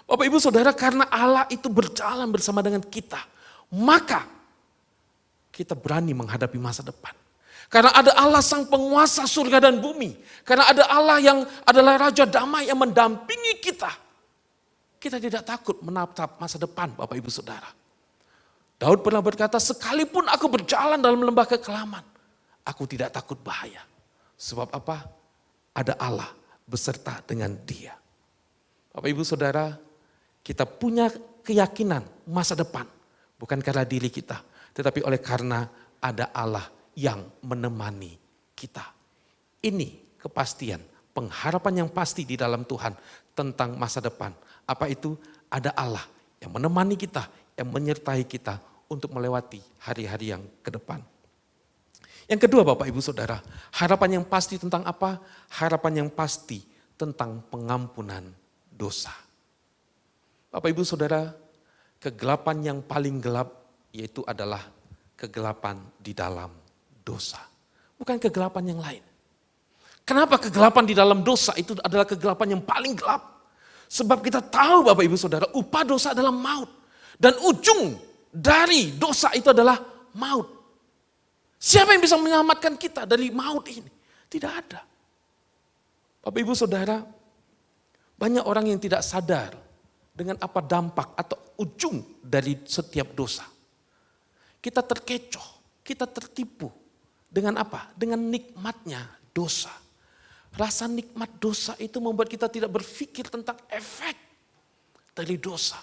Bapak Ibu Saudara, karena Allah itu berjalan bersama dengan kita, maka kita berani menghadapi masa depan. Karena ada Allah sang penguasa surga dan bumi. Karena ada Allah yang adalah Raja Damai yang mendampingi kita. Kita tidak takut menatap masa depan Bapak Ibu Saudara. Daud pernah berkata, sekalipun aku berjalan dalam lembah kekelaman, aku tidak takut bahaya. Sebab apa? Ada Allah beserta dengan dia. Bapak Ibu Saudara, kita punya keyakinan masa depan. Bukan karena diri kita, tetapi oleh karena ada Allah yang menemani kita. Ini kepastian, pengharapan yang pasti di dalam Tuhan tentang masa depan. Apa itu? Ada Allah yang menemani kita, yang menyertai kita untuk melewati hari-hari yang ke depan. Yang kedua Bapak Ibu Saudara, harapan yang pasti tentang apa? Harapan yang pasti tentang pengampunan dosa. Bapak Ibu Saudara, kegelapan yang paling gelap yaitu adalah kegelapan di dalam dosa. Bukan kegelapan yang lain. Kenapa kegelapan di dalam dosa itu adalah kegelapan yang paling gelap? Sebab kita tahu Bapak Ibu Saudara, upah dosa adalah maut. Dan ujung dari dosa itu adalah maut. Siapa yang bisa menyelamatkan kita dari maut ini? Tidak ada. Bapak Ibu Saudara, banyak orang yang tidak sadar dengan apa dampak atau ujung dari setiap dosa. Kita terkecoh, kita tertipu. Dengan apa? Dengan nikmatnya dosa. Rasa nikmat dosa itu membuat kita tidak berpikir tentang efek dari dosa.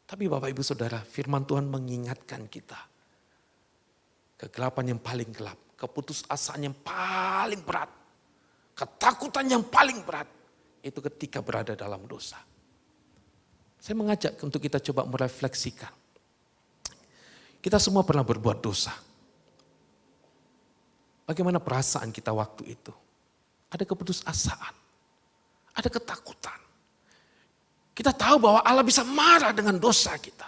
Tapi Bapak Ibu Saudara, firman Tuhan mengingatkan kita. Kegelapan yang paling gelap, keputusasaan yang paling berat, ketakutan yang paling berat, itu ketika berada dalam dosa. Saya mengajak untuk kita coba merefleksikan. Kita semua pernah berbuat dosa. Bagaimana perasaan kita waktu itu? Ada keputusasaan, ada ketakutan. Kita tahu bahwa Allah bisa marah dengan dosa kita.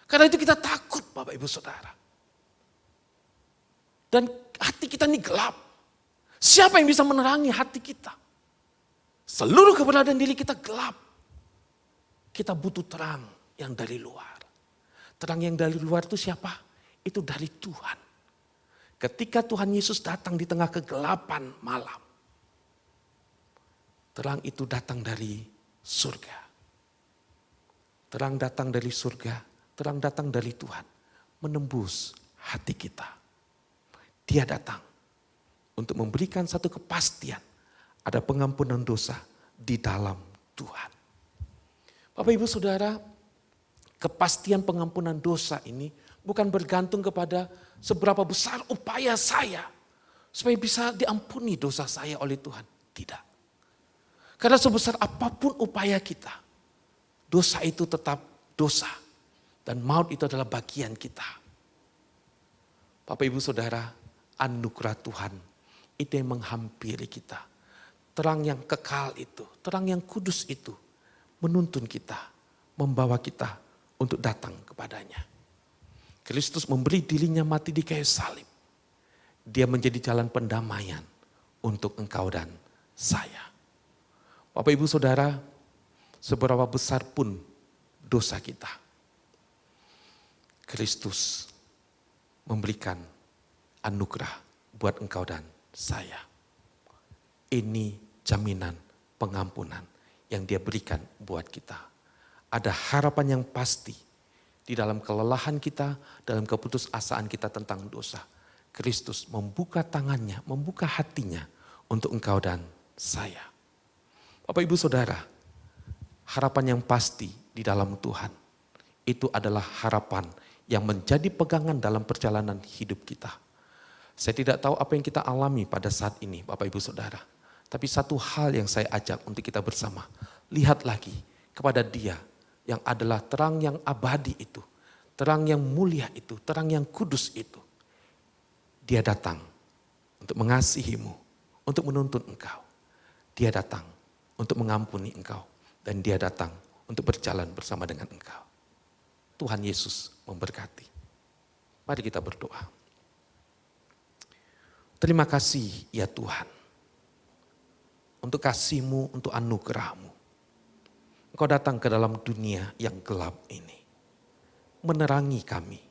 Karena itu kita takut, Bapak Ibu Saudara. Dan hati kita ini gelap. Siapa yang bisa menerangi hati kita? Seluruh keberadaan diri kita gelap. Kita butuh terang yang dari luar. Terang yang dari luar itu siapa? Itu dari Tuhan. Ketika Tuhan Yesus datang di tengah kegelapan malam, terang itu datang dari surga. Terang datang dari surga, terang datang dari Tuhan, menembus hati kita. Dia datang untuk memberikan satu kepastian, ada pengampunan dosa di dalam Tuhan. Bapak Ibu Saudara, kepastian pengampunan dosa ini bukan bergantung kepada seberapa besar upaya saya supaya bisa diampuni dosa saya oleh Tuhan. Tidak. Karena sebesar apapun upaya kita, dosa itu tetap dosa. Dan maut itu adalah bagian kita. Bapak Ibu Saudara, anugerah Tuhan itu yang menghampiri kita. Terang yang kekal itu, terang yang kudus itu menuntun kita, membawa kita untuk datang kepadanya. Kristus memberi dirinya mati di kayu salib. Dia menjadi jalan pendamaian untuk engkau dan saya. Bapak Ibu Saudara, seberapa besar pun dosa kita, Kristus memberikan anugerah buat engkau dan saya. Ini jaminan pengampunan yang Dia berikan buat kita. Ada harapan yang pasti di dalam kelelahan kita, dalam keputusasaan kita tentang dosa. Kristus membuka tangannya, membuka hatinya untuk engkau dan saya. Bapak Ibu Saudara, harapan yang pasti di dalam Tuhan, itu adalah harapan yang menjadi pegangan dalam perjalanan hidup kita. Saya tidak tahu apa yang kita alami pada saat ini, Bapak Ibu Saudara. Tapi satu hal yang saya ajak untuk kita bersama, lihat lagi kepada Dia yang adalah terang yang abadi itu, terang yang mulia itu, terang yang kudus itu. Dia datang untuk mengasihimu, untuk menuntun engkau. Dia datang untuk mengampuni engkau. Dan Dia datang untuk berjalan bersama dengan engkau. Tuhan Yesus memberkati. Mari kita berdoa. Terima kasih ya Tuhan, untuk kasih-Mu, untuk anugerah-Mu. Engkau datang ke dalam dunia yang gelap ini, menerangi kami.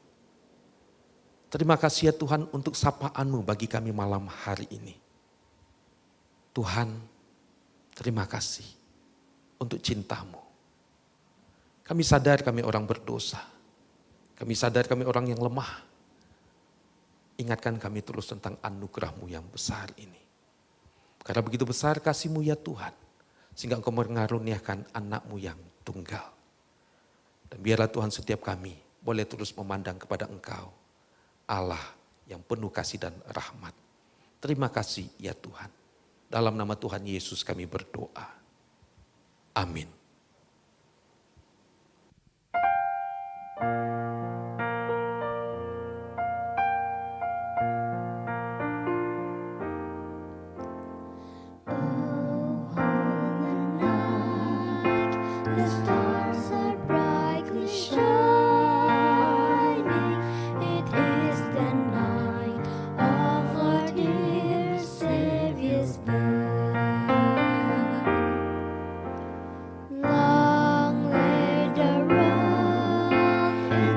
Terima kasih ya Tuhan untuk sapaan-Mu bagi kami malam hari ini. Tuhan, terima kasih untuk cinta-Mu. Kami sadar kami orang berdosa. Kami sadar kami orang yang lemah. Ingatkan kami terus tentang anugerah-Mu yang besar ini. Karena begitu besar kasih-Mu ya Tuhan, sehingga Engkau mengaruniakan anak-Mu yang tunggal. Dan biarlah Tuhan setiap kami boleh terus memandang kepada Engkau, Allah yang penuh kasih dan rahmat. Terima kasih ya Tuhan. Dalam nama Tuhan Yesus kami berdoa. Amin. The stars are brightly shining. It is the night of our dear Savior's birth. Long lay the rock in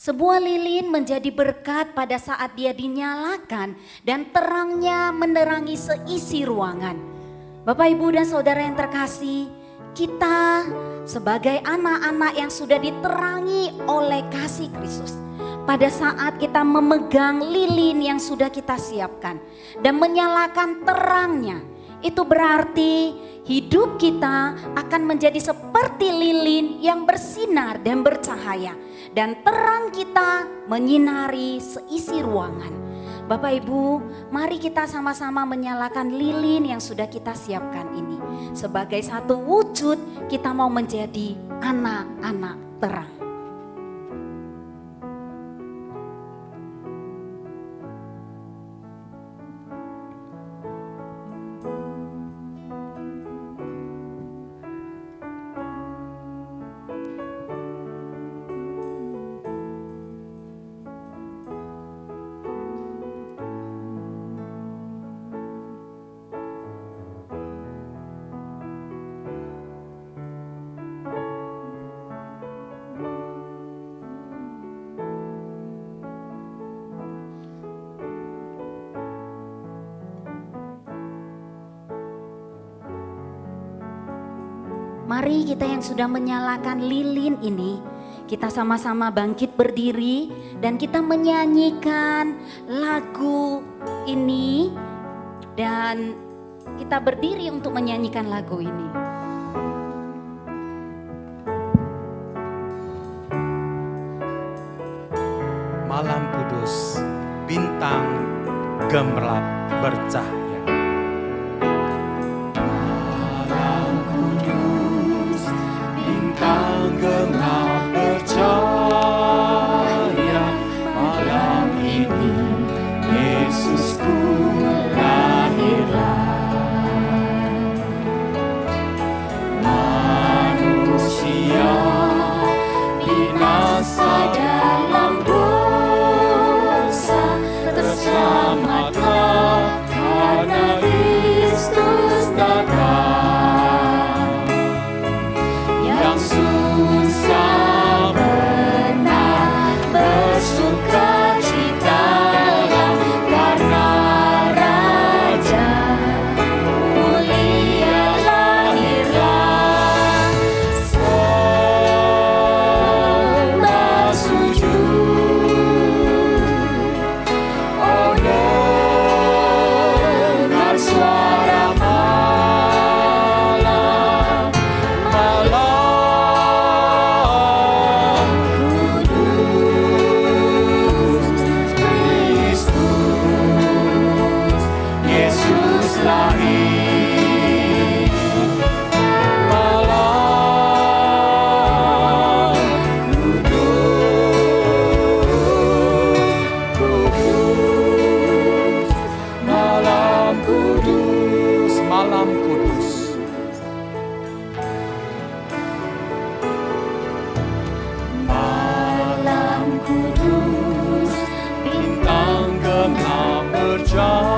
Sebuah lilin menjadi berkat pada saat dia dinyalakan dan terangnya menerangi seisi ruangan. Bapak, Ibu, dan Saudara yang terkasih, kita sebagai anak-anak yang sudah diterangi oleh kasih Kristus, pada saat kita memegang lilin yang sudah kita siapkan dan menyalakan terangnya, itu berarti hidup kita akan menjadi seperti lilin yang bersinar dan bercahaya. Dan terang kita menyinari seisi ruangan. Bapak Ibu, mari kita sama-sama menyalakan lilin yang sudah kita siapkan ini. Sebagai satu wujud kita mau menjadi anak-anak terang. Mari kita yang sudah menyalakan lilin ini, kita sama-sama bangkit berdiri dan kita menyanyikan lagu ini. Dan kita berdiri untuk menyanyikan lagu ini. Malam kudus, bintang gemerlap bercahaya. Bintang genap bercahaya, malam ini Yesusku lahirlah. Manusia binasa dalam dosa, terselamatlah karena Kristus datang. Yang susah benar bersuka citalah karena Raja mulia lahirlah. Sembah sujud, oh dengar suara malam, malam Yesus lahir. Malam kudus, malam kudus, Malam kudus, malam kudus, bintang genap bercahaya,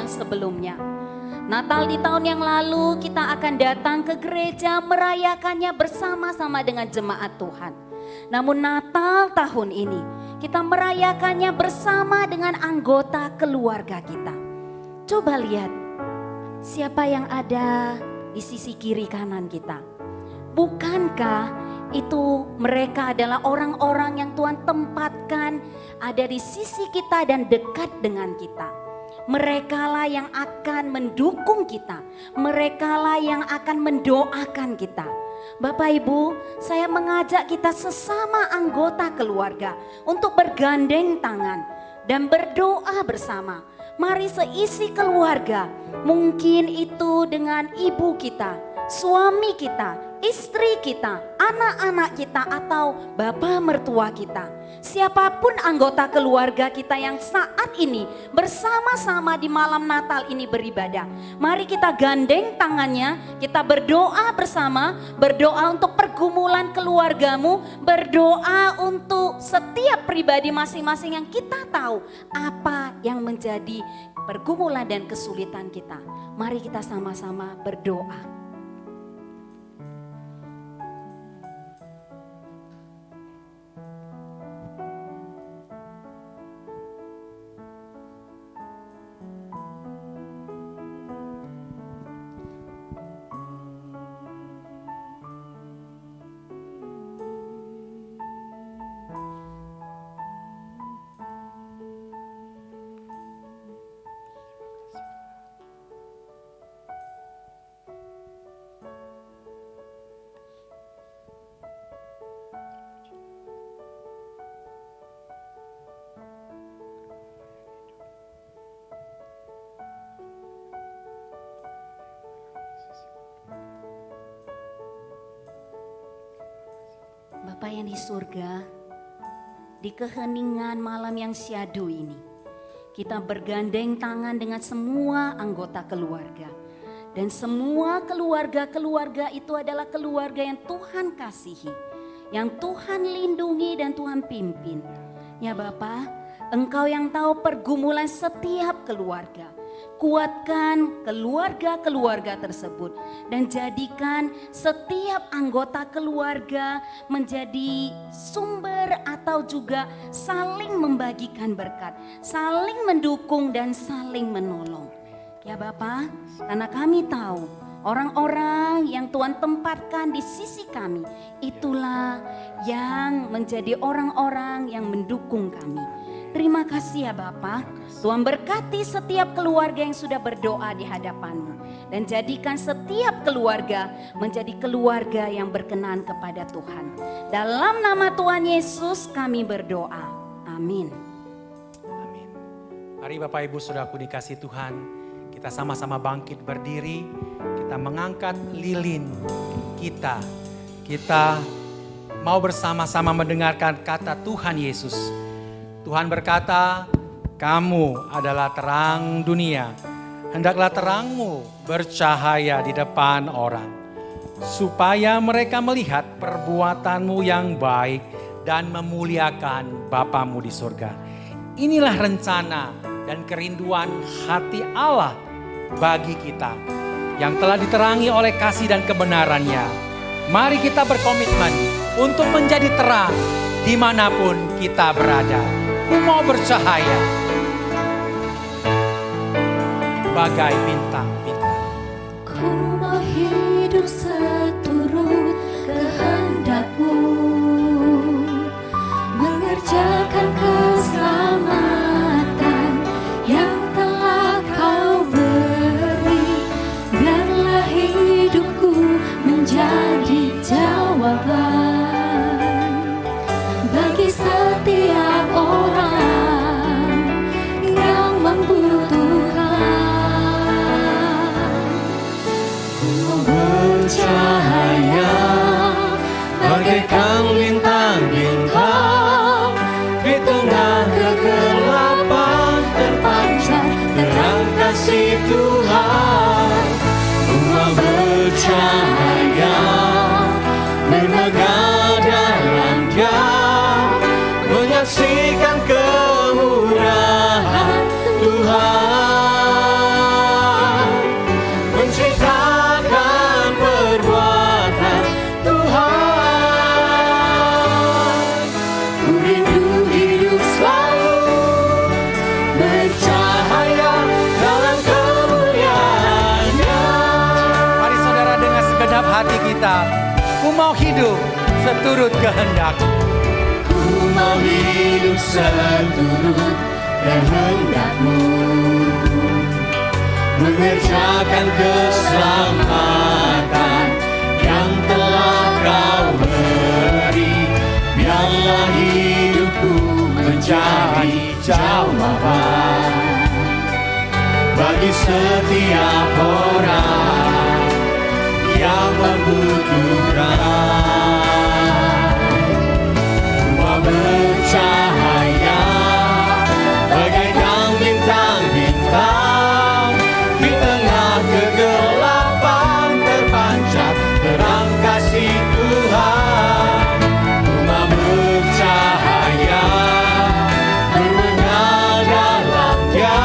sebelumnya. Natal di tahun yang lalu kita akan datang ke gereja merayakannya bersama-sama dengan jemaat Tuhan. Namun Natal tahun ini kita merayakannya bersama dengan anggota keluarga kita. Coba lihat siapa yang ada di sisi kiri kanan kita. Bukankah itu mereka adalah orang-orang yang Tuhan tempatkan ada di sisi kita dan dekat dengan kita. Merekalah yang akan mendukung kita. Merekalah yang akan mendoakan kita. Bapak Ibu, saya mengajak kita sesama anggota keluarga untuk bergandeng tangan dan berdoa bersama. Mari seisi keluarga, mungkin itu dengan ibu kita, suami kita, istri kita, anak-anak kita, atau bapak mertua kita. Siapapun anggota keluarga kita yang saat ini bersama-sama di malam Natal ini beribadah. Mari kita gandeng tangannya, kita berdoa bersama, berdoa untuk pergumulan keluargamu, berdoa untuk setiap pribadi masing-masing yang kita tahu apa yang menjadi pergumulan dan kesulitan kita. Mari kita sama-sama berdoa. Bapa yang di surga, di keheningan malam yang syahdu ini, kita bergandeng tangan dengan semua anggota keluarga. Dan semua keluarga-keluarga itu adalah keluarga yang Tuhan kasihi, yang Tuhan lindungi dan Tuhan pimpin. Ya Bapa, Engkau yang tahu pergumulan setiap keluarga. Kuatkan keluarga-keluarga tersebut dan jadikan setiap anggota keluarga menjadi sumber atau juga saling membagikan berkat, saling mendukung dan saling menolong. Ya Bapa, karena kami tahu orang-orang yang Tuhan tempatkan di sisi kami, itulah yang menjadi orang-orang yang mendukung kami. Terima kasih ya Bapa, Tuhan berkati setiap keluarga yang sudah berdoa di hadapan-Mu. Dan jadikan setiap keluarga menjadi keluarga yang berkenan kepada Tuhan. Dalam nama Tuhan Yesus kami berdoa, amin. Amin. Mari Bapak Ibu Saudaraku dikasih Tuhan, kita sama-sama bangkit berdiri, kita mengangkat lilin kita. Kita mau bersama-sama mendengarkan kata Tuhan Yesus. Tuhan berkata, kamu adalah terang dunia. Hendaklah terangmu bercahaya di depan orang, supaya mereka melihat perbuatanmu yang baik dan memuliakan Bapamu di surga. Inilah rencana dan kerinduan hati Allah bagi kita, yang telah diterangi oleh kasih dan kebenarannya. Mari kita berkomitmen untuk menjadi terang dimanapun kita berada. Ku mau bercahaya bagai bintang-bintang. Ku mau hidup seturut kehendak-Mu, mengerjakan keselamatan yang telah Kau beri. Biarlah hidupku menjadi jawaban bagi setiap orang yang membutuhkan. Ku mau bercahaya bagaikan bintang-bintang, di tengah kegelapan terpancar terang kasih Tuhan. Ku mau bercahaya bermegah dalam Dia, menyaksikan kemurahan Tuhan. berkata, ku mau hidup seturut kehendak-Mu. Ku mau hidup seturut kehendak-Mu, mengerjakan keselamatan yang telah Kau beri. Biarlah hidupku menjadi jawaban bagi setiap orang yang membutuhkan. Bercahaya bagaikan bintang-bintang, di tengah kegelapan terpancar terang kasih Tuhan. Ku mau bercahaya, bermengar dalam Dia,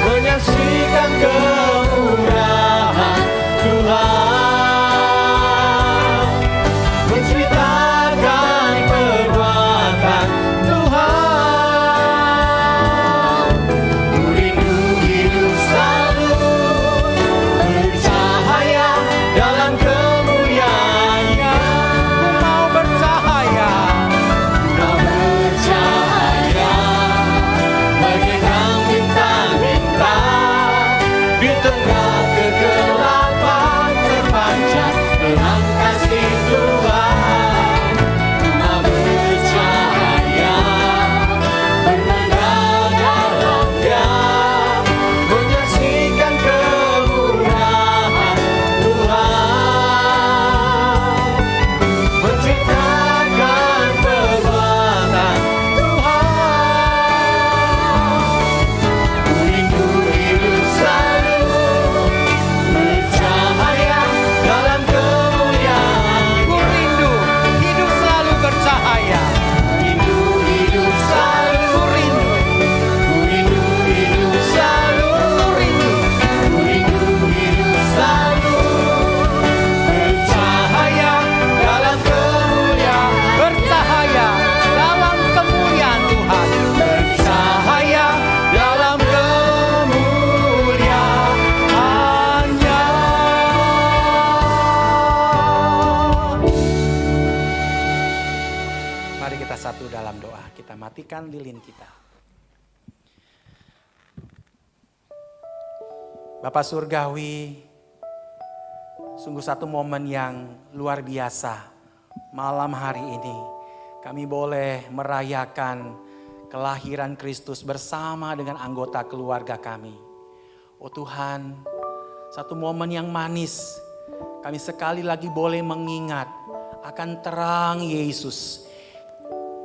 menyaksikan kemurahan Tuhan, menceritakan perbuatan Tuhan. Ku rindu hidup selalu bercahaya dalam kemuliaan-Nya. Ku mau bercahaya, Ku mau bercahaya bagaikan bintang-bintang, di tengah kegelapan terpancar terang kasih Tuhan. Ku mau bercahaya, bermengar dalam Dia, menyaksikan kemurahan Tuhan, menceritakan perbuatan Tuhan. Ku rindu hidup selalu bercahaya dalam kemuliaan. ku rindu hidup selalu bercahaya. Rindu hidup selalu, Ku rindu, ku rindu hidup selalu, ku rindu hidup selalu bercahaya dalam kemuliaan. bercahaya dalam kemuliaan Tuhan. Bercahaya dalam kemuliaan-Nya. Mari kita satu dalam doa. Kita matikan lilin kita. Bapak Surgawi, sungguh satu momen yang luar biasa. Malam hari ini kami boleh merayakan kelahiran Kristus bersama dengan anggota keluarga kami. Oh Tuhan, satu momen yang manis. Kami sekali lagi boleh mengingat akan terang Yesus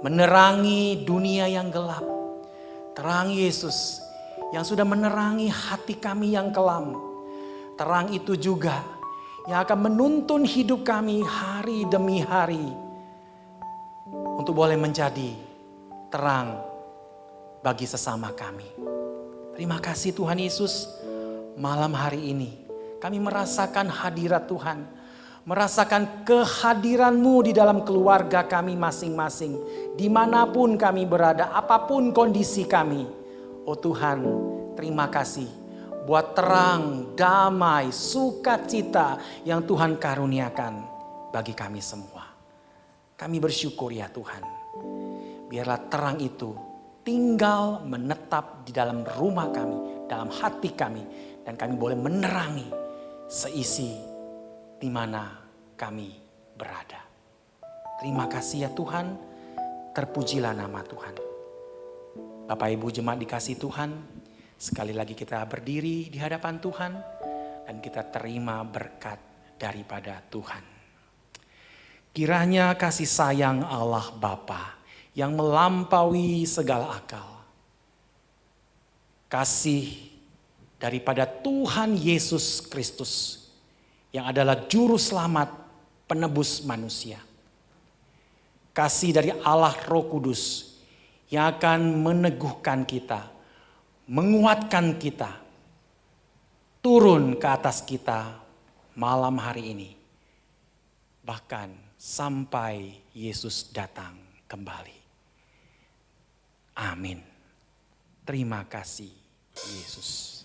menerangi dunia yang gelap. Terang Yesus yang sudah menerangi hati kami yang kelam. Terang itu juga yang akan menuntun hidup kami hari demi hari untuk boleh menjadi terang bagi sesama kami. Terima kasih Tuhan Yesus, malam hari ini kami merasakan hadirat Tuhan, merasakan kehadiran-Mu di dalam keluarga kami masing-masing, dimanapun kami berada, apapun kondisi kami. Oh Tuhan, terima kasih buat terang, damai, sukacita yang Tuhan karuniakan bagi kami semua. Kami bersyukur ya Tuhan, biarlah terang itu tinggal menetap di dalam rumah kami, dalam hati kami, dan kami boleh menerangi seisi di mana kami berada. Terima kasih ya Tuhan, terpujilah nama Tuhan. Bapak Ibu jemaat dikasih Tuhan, sekali lagi kita berdiri di hadapan Tuhan dan kita terima berkat daripada Tuhan. Kiranya kasih sayang Allah Bapa yang melampaui segala akal, kasih daripada Tuhan Yesus Kristus yang adalah juru selamat penebus manusia, kasih dari Allah Roh Kudus yang akan meneguhkan kita, menguatkan kita, turun ke atas kita malam hari ini, bahkan sampai Yesus datang kembali. Amin. Terima kasih Yesus.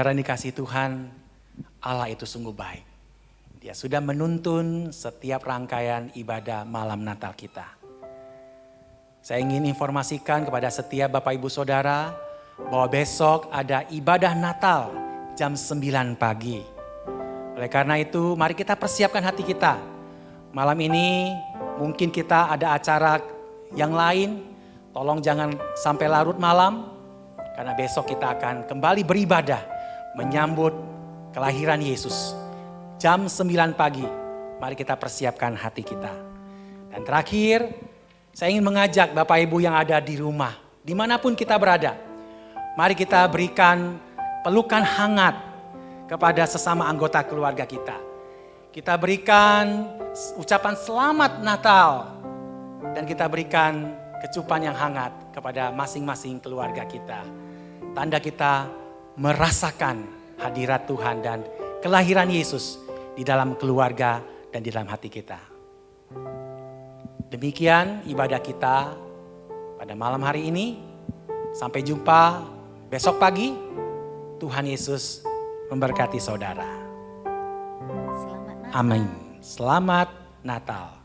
Saudara yang dikasihi Tuhan, Allah itu sungguh baik. Dia sudah menuntun setiap rangkaian ibadah malam Natal kita. Saya ingin informasikan kepada setiap Bapak Ibu Saudara bahwa besok ada ibadah Natal jam 9 pagi. Oleh karena itu mari kita persiapkan hati kita. Malam ini mungkin kita ada acara yang lain, tolong jangan sampai larut malam. Karena besok kita akan kembali beribadah menyambut kelahiran Yesus. Jam 9 pagi, mari kita persiapkan hati kita. Dan terakhir, saya ingin mengajak Bapak Ibu yang ada di rumah, dimanapun kita berada. Mari kita berikan pelukan hangat kepada sesama anggota keluarga kita. Kita berikan ucapan selamat Natal. Dan kita berikan kecupan yang hangat kepada masing-masing keluarga kita. Tanda kita merasakan hadirat Tuhan dan kelahiran Yesus di dalam keluarga dan di dalam hati kita. Demikian ibadah kita pada malam hari ini. Sampai jumpa besok pagi. Tuhan Yesus memberkati saudara. Selamat Natal. Amin. Selamat Natal.